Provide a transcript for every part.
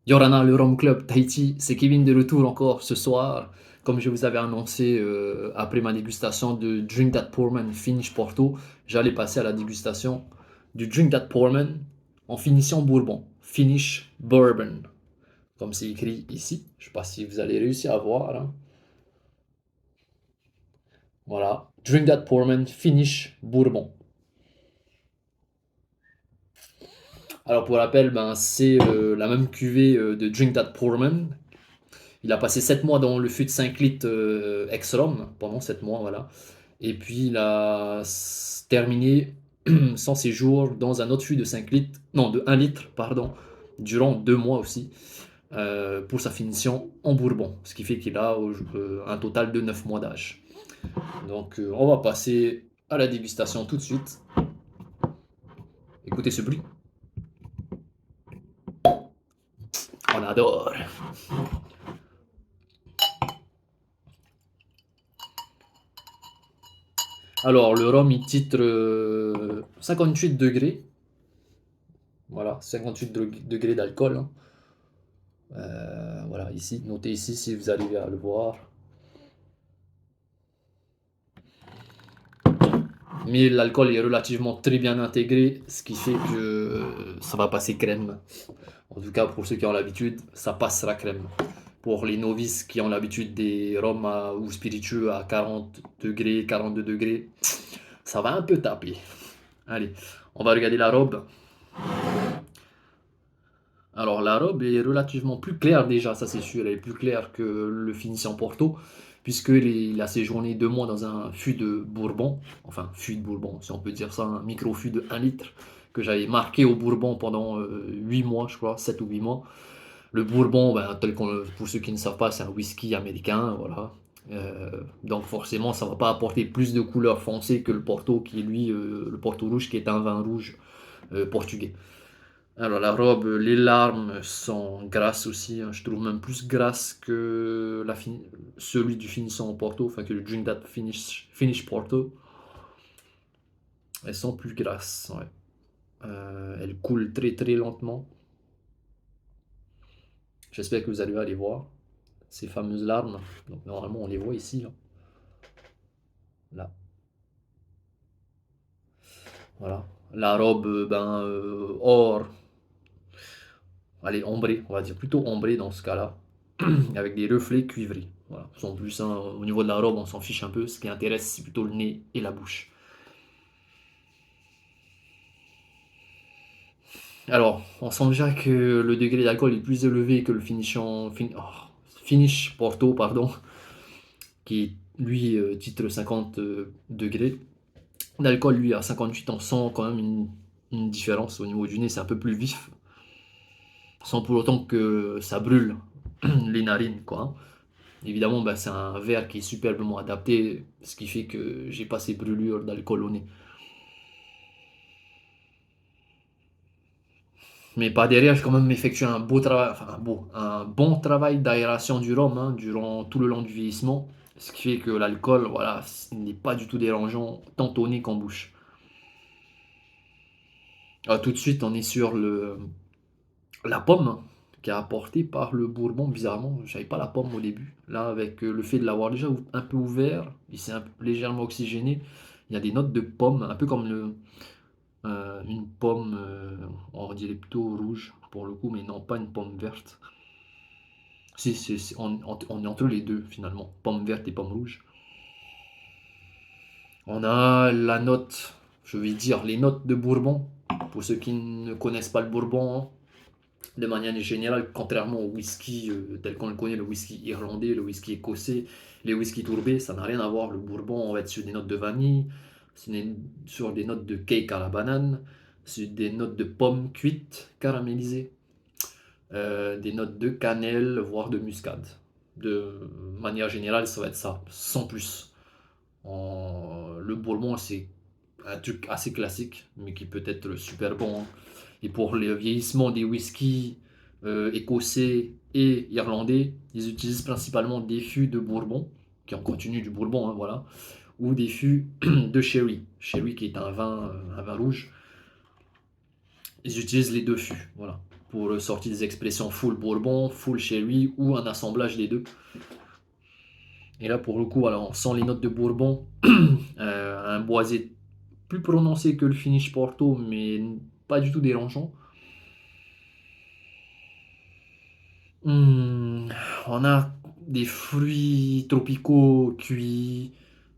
Yorana, le Rhum Club Tahiti, c'est Kevin de retour encore ce soir. Comme je vous avais annoncé après ma dégustation de Drink That Poorman Finish Porto, j'allais passer à la dégustation du Drink That Poorman en finition bourbon. Finish Bourbon, comme c'est écrit ici. Je ne sais pas si vous allez réussir à voir, hein. Voilà. Drink That Poorman Finish Bourbon. Alors pour rappel, ben, c'est la même cuvée de Drink That Poorman. Il a passé 7 mois dans le fût de 5 litres ex-Rome, pendant 7 mois, voilà. Et puis il a terminé son séjour dans un autre fût de 5 litres, non, de 1 litre, pardon, durant 2 mois aussi, pour sa finition en Bourbon. Ce qui fait qu'il a un total de 9 mois d'âge. Donc on va passer à la dégustation tout de suite. Écoutez ce bruit. On adore. Alors, le rhum, il titre 58 degrés. Voilà, 58 degrés d'alcool, hein. Voilà, ici, notez ici si vous arrivez à le voir. Mais l'alcool est relativement très bien intégré, ce qui fait que ça va passer crème. En tout cas, pour ceux qui ont l'habitude, ça passera crème. Pour les novices qui ont l'habitude des rhums ou spiritueux à 40 degrés, 42 degrés, ça va un peu taper. Allez, on va regarder la robe. Alors la robe est relativement plus claire déjà, ça c'est sûr, elle est plus claire que le finissant Porto, puisqu'il a séjourné 2 mois dans un fût de Bourbon, enfin fût de Bourbon, si on peut dire ça, un micro-fût de 1 litre, que j'avais marqué au Bourbon pendant 8 mois, je crois, 7 ou 8 mois. Le Bourbon, ben, pour ceux qui ne savent pas, c'est un whisky américain, voilà. Donc forcément, ça ne va pas apporter plus de couleur foncée que le Porto, qui est lui, le Porto Rouge, qui est un vin rouge portugais. Alors la robe, les larmes sont grasses aussi, hein. Je trouve même plus grasse que celui du finissant au Porto, enfin que le Drink That Finish Porto. Elles sont plus grasses, ouais. Elles coulent très très lentement. J'espère que vous arrivez à les voir, ces fameuses larmes. Donc normalement on les voit ici, là. Là. Voilà. La robe, or, allez, ombrée, on va dire plutôt ombrée dans ce cas-là, avec des reflets cuivrés. Voilà. Sans plus, hein, au niveau de la robe, on s'en fiche un peu. Ce qui intéresse, c'est plutôt le nez et la bouche. Alors, on sent déjà que le degré d'alcool est plus élevé que le finish Porto, pardon, qui lui titre 50 degrés. L'alcool, lui, à 58, on sent quand même une différence au niveau du nez, c'est un peu plus vif, sans pour autant que ça brûle les narines, quoi, hein. Évidemment, bah, c'est un verre qui est superbement adapté, ce qui fait que j'ai pas ces brûlures d'alcool au nez. Mais par derrière, j'ai quand même effectué un beau travail, enfin un bon travail d'aération du rhum, hein, durant tout le long du vieillissement. Ce qui fait que l'alcool, voilà, n'est pas du tout dérangeant, tant au nez qu'en bouche. Alors, tout de suite, on est sur la pomme qui est apportée par le bourbon. Bizarrement, je n'avais pas la pomme au début. Là, avec le fait de l'avoir déjà un peu ouvert, il s'est légèrement oxygéné. Il y a des notes de pomme, un peu comme une pomme, on dirait plutôt rouge pour le coup, mais non, pas une pomme verte. Si, on est entre les deux finalement, pomme verte et pomme rouge. On a la note, je vais dire les notes de Bourbon. Pour ceux qui ne connaissent pas le Bourbon, hein, de manière générale, contrairement au whisky tel qu'on le connaît, le whisky irlandais, le whisky écossais, les whisky tourbés, ça n'a rien à voir. Le Bourbon, on va être sur des notes de vanille, sur des notes de cake à la banane, sur des notes de pommes cuites, caramélisées, des notes de cannelle, voire de muscade. De manière générale, ça va être ça, sans plus. Le Bourbon, c'est un truc assez classique, mais qui peut être super bon, hein. Et pour le vieillissement des whiskies écossais et irlandais, ils utilisent principalement des fûts de Bourbon, qui en continu du Bourbon, hein, voilà, ou des fûts de sherry. Sherry qui est un vin rouge. Ils utilisent les deux fûts, voilà. pour sortir des expressions full bourbon, full sherry ou un assemblage des deux. Et là, pour le coup, alors, on sent les notes de bourbon, un boisé plus prononcé que le finish Porto, mais pas du tout dérangeant. Hmm, on a des fruits tropicaux cuits,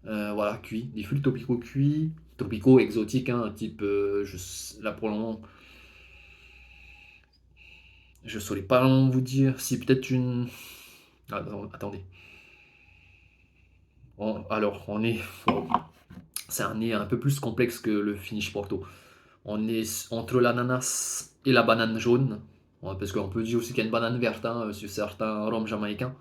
voilà, cuits, des fruits tropicaux cuits, tropicaux exotiques, hein, type, là pour le moment, je saurais pas vraiment vous dire, si peut-être une... attendez. Alors, bon, c'est un nez un peu plus complexe que le finish Porto. On est entre l'ananas et la banane jaune. Ouais, parce qu'on peut dire aussi qu'il y a une banane verte hein, sur certains rhums jamaïcains.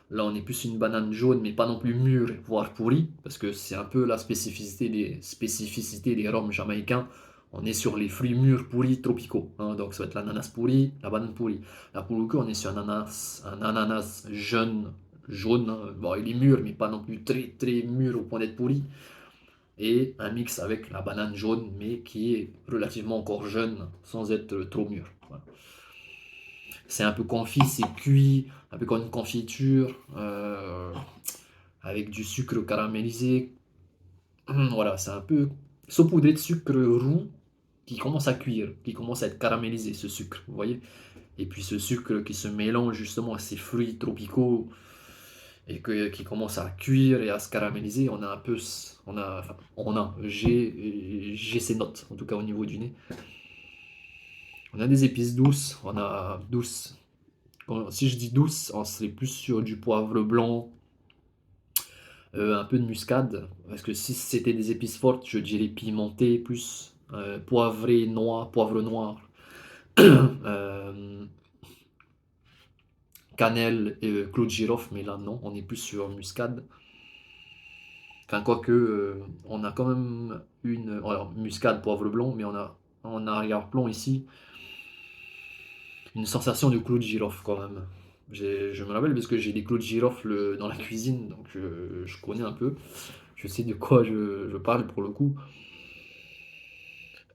Là, on est plus une banane jaune, mais pas non plus mûre, voire pourrie, parce que c'est un peu la spécificité des rhums jamaïcains. On est sur les fruits mûrs pourris tropicaux. Hein, donc, ça va être l'ananas pourri, la banane pourrie. Là, pour le coup, on est sur un ananas jeune, jaune. Hein. Bon, il est mûr, mais pas non plus très très mûr au point d'être pourri et un mix avec la banane jaune, mais qui est relativement encore jeune, sans être trop mûr. Voilà. C'est un peu confit, c'est cuit, un peu comme une confiture, avec du sucre caramélisé. Voilà, c'est un peu saupoudré de sucre roux qui commence à cuire, qui commence à être caramélisé, ce sucre, vous voyez. Et puis ce sucre qui se mélange justement à ces fruits tropicaux et qui commence à cuire et à se caraméliser, on a un peu, j'ai ces notes, en tout cas au niveau du nez. On a des épices douces, on a douces. Si je dis douce, on serait plus sur du poivre blanc, un peu de muscade, parce que si c'était des épices fortes, je dirais pimenté plus, poivré noir, poivre noir, euh, cannelle et clou de girofle, mais là non, on est plus sur muscade. Enfin, quoique, on a quand même une. Alors, muscade, poivre blanc, mais on a en arrière-plan ici une sensation de clou de girofle quand même. Je me rappelle parce que j'ai des clous de girofle dans la cuisine, donc je connais un peu. Je sais de quoi je parle pour le coup.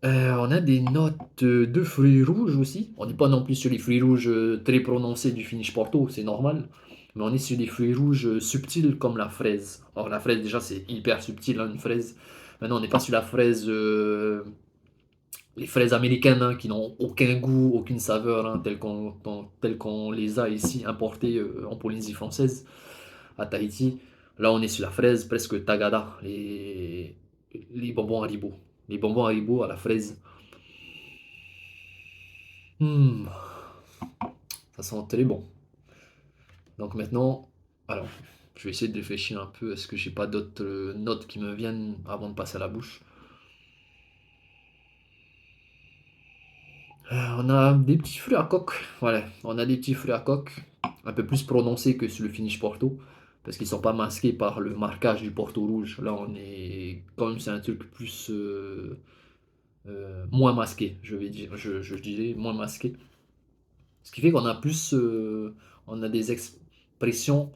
On a des notes de fruits rouges aussi. On n'est pas non plus sur les fruits rouges très prononcés du finish Porto, c'est normal. Mais on est sur des fruits rouges subtils comme la fraise. Alors la fraise déjà c'est hyper subtil, hein, une fraise. Maintenant on n'est pas sur la fraise, les fraises américaines hein, qui n'ont aucun goût, aucune saveur, hein, telles qu'on les a ici importées en Polynésie française, à Tahiti. Là on est sur la fraise presque tagada, les bonbons Haribo. Les bonbons Haribo à la fraise. Hmm, ça sent très bon. Donc maintenant, alors, je vais essayer de réfléchir un peu. Est-ce que j'ai pas d'autres notes qui me viennent avant de passer à la bouche? On a des petits fruits à coque. Voilà, on a des petits fruits à coque, un peu plus prononcés que sur le finish Porto, parce qu'ils sont pas masqués par le marquage du Porto rouge. Là, on est quand même c'est un truc plus moins masqué, je vais dire, je dirais moins masqué. Ce qui fait qu'on a plus, on a des expressions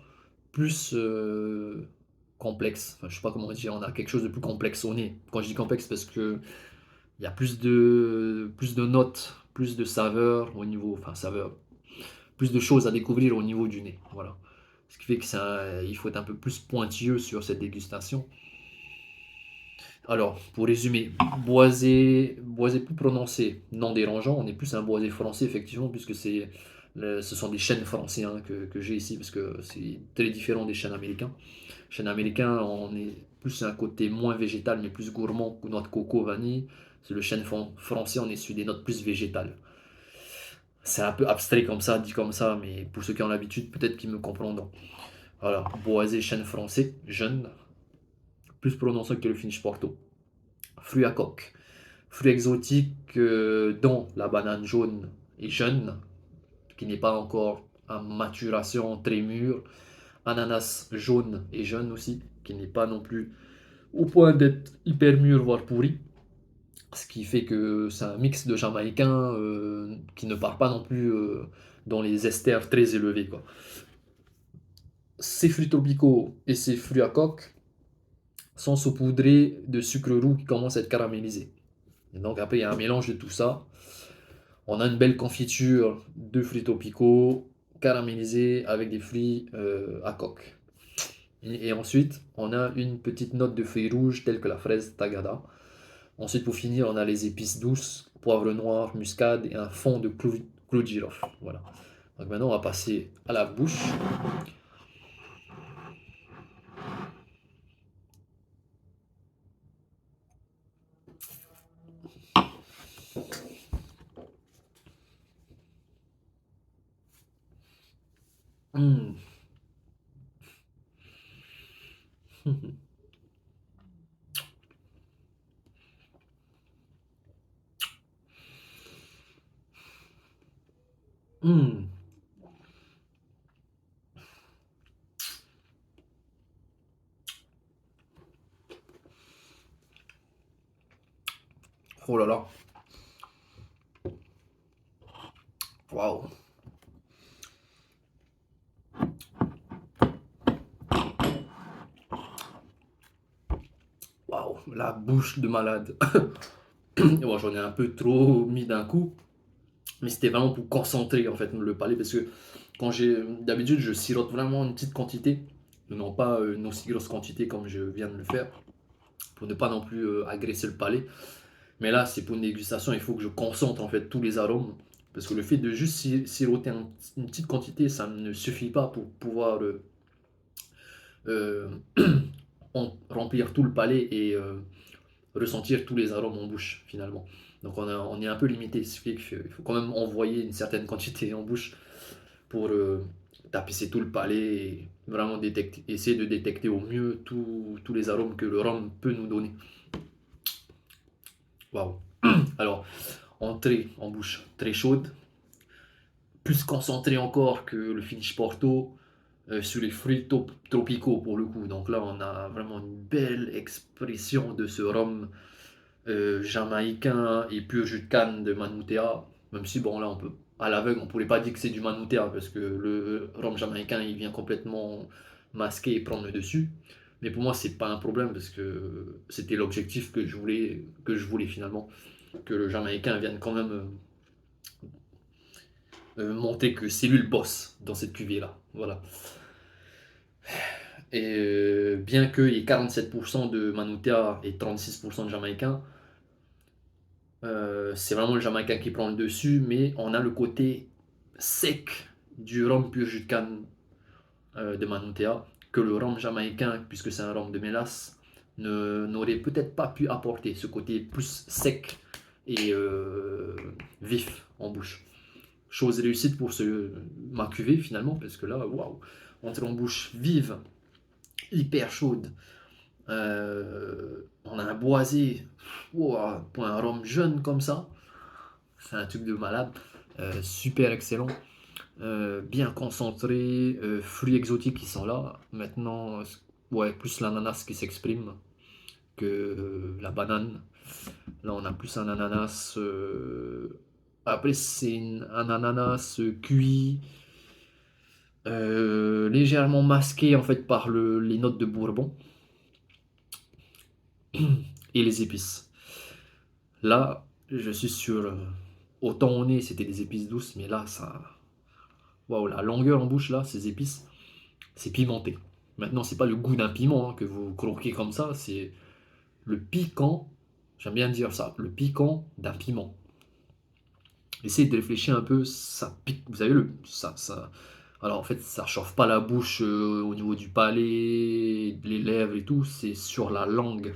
plus complexes. Enfin, je sais pas comment dire, on a quelque chose de plus complexe au nez. Quand je dis complexe, parce que il y a plus de notes, plus de saveurs au niveau, enfin saveur, plus de choses à découvrir au niveau du nez. Voilà. Ce qui fait que il faut être un peu plus pointilleux sur cette dégustation. Alors, pour résumer, boisé plus prononcé, non dérangeant. On est plus un boisé français, effectivement, puisque ce sont des chênes français hein, que j'ai ici, parce que c'est très différent des chênes américains. Chênes américains, on est plus un côté moins végétal, mais plus gourmand, noix de coco, vanille. C'est le chêne français, on est sur des notes plus végétales. C'est un peu abstrait comme ça, dit comme ça, mais pour ceux qui ont l'habitude, peut-être qu'ils me comprendront. Voilà, boisé chêne français, jeune, plus prononçant que le finish Porto. Fruits à coque. Fruits exotiques dont la banane jaune et jeune, qui n'est pas encore en maturation très mûre. Ananas jaune et jeune aussi, qui n'est pas non plus au point d'être hyper mûr, voire pourri. Ce qui fait que c'est un mix de jamaïcains qui ne part pas non plus dans les esters très élevés. Quoi. Ces fruits tropicaux et ces fruits à coque sont saupoudrés de sucre roux qui commence à être caramélisé. Et donc après, il y a un mélange de tout ça. On a une belle confiture de fruits tropicaux caramélisés avec des fruits à coque. Et ensuite, on a une petite note de fruits rouges telles que la fraise tagada. Ensuite, pour finir, on a les épices douces, poivre noir, muscade et un fond de clou de girofle. Voilà. Donc maintenant, on va passer à la bouche. Mmh. Mmh. Oh là là. Waouh. Waouh. La bouche de malade. Bon, j'en ai un peu trop mis d'un coup. Mais c'était vraiment pour concentrer en fait le palais parce que d'habitude je sirote vraiment une petite quantité, non pas une aussi grosse quantité comme je viens de le faire, pour ne pas non plus agresser le palais. Mais là c'est pour une dégustation, il faut que je concentre en fait tous les arômes parce que le fait de juste siroter une petite quantité, ça ne suffit pas pour pouvoir euh, remplir tout le palais et ressentir tous les arômes en bouche finalement. Donc on est un peu limité, ce qui fait qu'il faut quand même envoyer une certaine quantité en bouche pour tapisser tout le palais et vraiment essayer de détecter au mieux tous les arômes que le rhum peut nous donner. Waouh! Alors, entrée en bouche très chaude, plus concentrée encore que le finish Porto sur les fruits tropicaux pour le coup. Donc là, on a vraiment une belle expression de ce rhum jamaïcain et pur jus de canne de Manutea. Même si, bon, là, on peut, à l'aveugle, on ne pourrait pas dire que c'est du Manutea parce que le rhum jamaïcain, il vient complètement masquer et prendre le dessus. Mais pour moi, c'est pas un problème parce que c'était l'objectif que je voulais finalement. Que le jamaïcain vienne quand même montrer que c'est lui le boss dans cette cuvée-là. Voilà. Et bien qu'il y ait 47% de Manutea et 36% de jamaïcain, c'est vraiment le Jamaïcain qui prend le dessus, mais on a le côté sec du rhum pur jus de canne de Manutea que le rhum jamaïcain, puisque c'est un rhum de mélasse, n'aurait peut-être pas pu apporter ce côté plus sec et vif en bouche. Chose réussite pour ma cuvée finalement, parce que là, waouh, entrée en bouche vive, hyper chaude. On a un boisé, wow, pour un rhum jeune comme ça, c'est un truc de malade. Super excellent. Bien concentré. Fruits exotiques qui sont là. Maintenant, ouais, plus l'ananas qui s'exprime que la banane. Là, on a plus un ananas. Après, c'est un ananas cuit, légèrement masqué en fait par les notes de bourbon et les épices. Là, je suis sur. Autant au nez, c'était des épices douces, mais là, ça. Waouh, la longueur en bouche, là, ces épices, c'est pimenté. Maintenant, c'est pas le goût d'un piment hein, que vous croquez comme ça, c'est le piquant. J'aime bien dire ça, le piquant d'un piment. Essayez de réfléchir un peu, ça pique. Vous savez, ça. Alors, en fait, ça chauffe pas la bouche au niveau du palais, les lèvres et tout, c'est sur la langue.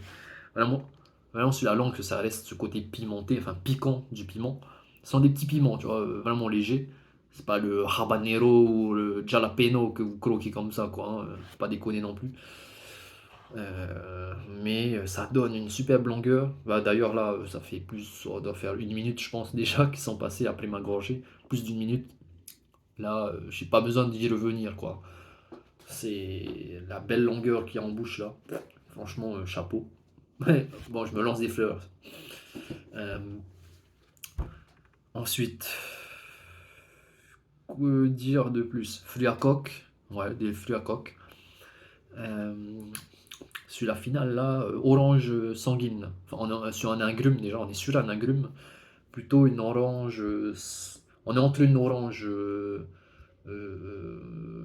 Vraiment, vraiment sur la langue que ça reste ce côté pimenté, enfin piquant du piment. Ce sont des petits piments, tu vois, vraiment légers. C'est pas le habanero ou le jalapeno que vous croquez comme ça, quoi. Hein, faut pas déconner non plus. Mais ça donne une superbe longueur. Bah, d'ailleurs, là, ça fait plus, ça doit faire une minute, je pense, déjà, qui sont passés après ma gorgée. Plus d'une minute. Là, j'ai pas besoin d'y revenir, quoi. C'est la belle longueur qu'il y a en bouche, là. Franchement, chapeau. Ouais, bon, je me lance des fleurs. Euh, ensuite, que dire de plus? Fruits à coque. Ouais, des fruits à coque. Euh, sur la finale, là, orange sanguine. Enfin, sur un agrume, déjà, on est sur un agrume. plutôt une orange. On est entre une orange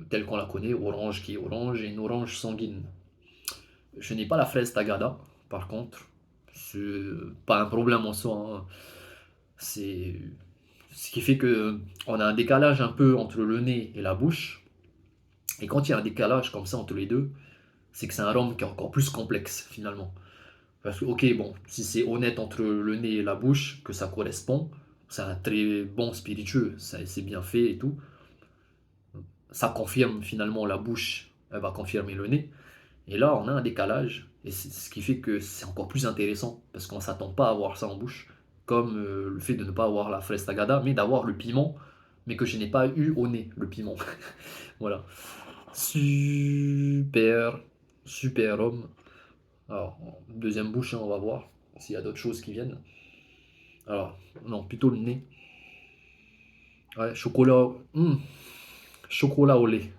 telle qu'on la connaît, orange qui est orange, et une orange sanguine. Je n'ai pas la fraise tagada, par contre. C'est pas un problème en soi, hein. C'est ce qui fait que on a un décalage un peu entre le nez et la bouche. Et quand il y a un décalage comme ça entre les deux, c'est que c'est un rhum qui est encore plus complexe finalement. Parce que, ok, bon, si c'est honnête entre le nez et la bouche, que ça correspond, c'est un très bon spiritueux, c'est bien fait et tout. Ça confirme finalement la bouche, elle va confirmer le nez. Et là, on a un décalage, et c'est ce qui fait que c'est encore plus intéressant, parce qu'on ne s'attend pas à avoir ça en bouche, comme le fait de ne pas avoir la fraise tagada, mais d'avoir le piment, mais que je n'ai pas eu au nez, le piment. Voilà. Super, super homme. Alors, deuxième bouche, hein, on va voir s'il y a d'autres choses qui viennent. Alors, non, plutôt le nez. Ouais, chocolat, chocolat au lait.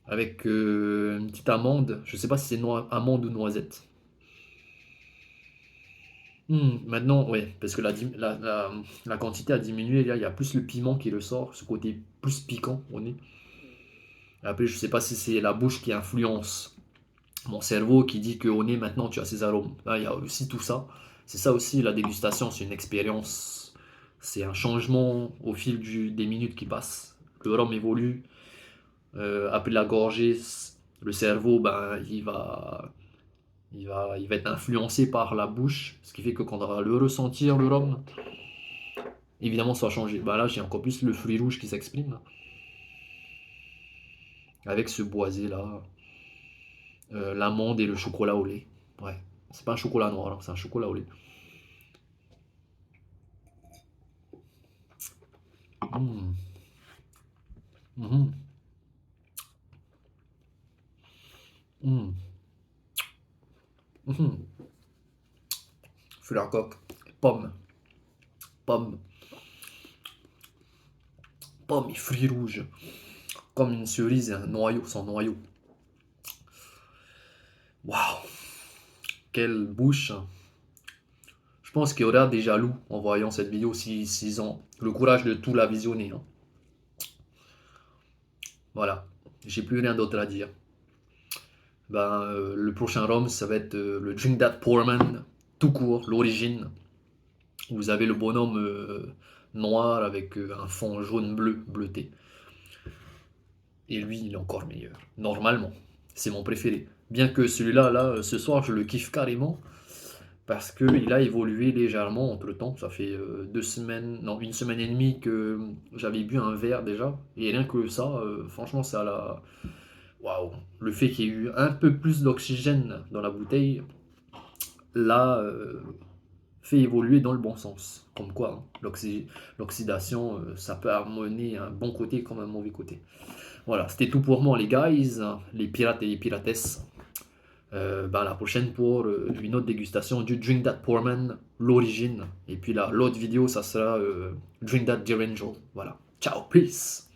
Avec une petite amande. Je sais pas si c'est amande ou noisette. Maintenant, ouais, parce que la quantité a diminué. Là, il y a plus le piment qui ressort, ce côté plus piquant au nez. Après, je sais pas si c'est la bouche qui influence mon cerveau qui dit qu'au nez, maintenant, tu as ces arômes. Là, il y a aussi tout ça. C'est ça aussi, la dégustation, c'est une expérience. C'est un changement au fil des minutes qui passent. Le rhum évolue. Après la gorgée, le cerveau, ben, il va être influencé par la bouche, ce qui fait que quand on va le ressentir, le rhum, évidemment, ça va changer. Ben là, j'ai encore plus le fruit rouge qui s'exprime, là, avec ce boisé-là, l'amande et le chocolat au lait. Ouais, c'est pas un chocolat noir, hein, c'est un chocolat au lait. Mmh. Mhm. Mmh. Mhm. Fruit à coque, pomme, pomme, pomme et fruits rouges, comme une cerise et un noyau, sans noyau. Waouh, quelle bouche! Je pense qu'il y aura des jaloux en voyant cette vidéo s'ils ont le courage de tout la visionner, hein. Voilà, j'ai plus rien d'autre à dire. Ben, le prochain rhum, ça va être le Drink That Poor Man, tout court, l'origine. Vous avez le bonhomme noir avec un fond jaune-bleu bleuté. Et lui, il est encore meilleur, normalement. C'est mon préféré. Bien que celui-là, là, ce soir, je le kiffe carrément. Parce qu'il a évolué légèrement entre temps. Ça fait 2 semaines, non, 1 semaine et demie que j'avais bu un verre déjà. Et rien que ça, franchement, ça l'a. Waouh! Le fait qu'il y ait eu un peu plus d'oxygène dans la bouteille, l'a fait évoluer dans le bon sens. Comme quoi, hein, l'oxydation, ça peut amener un bon côté comme un mauvais côté. Voilà, c'était tout pour moi, les guys, les pirates et les piratesses. Ben, à la prochaine pour une autre dégustation du Drink That Poor Man, l'origine. Et puis là, l'autre vidéo, ça sera Drink That Dear Angel. Voilà. Ciao, peace!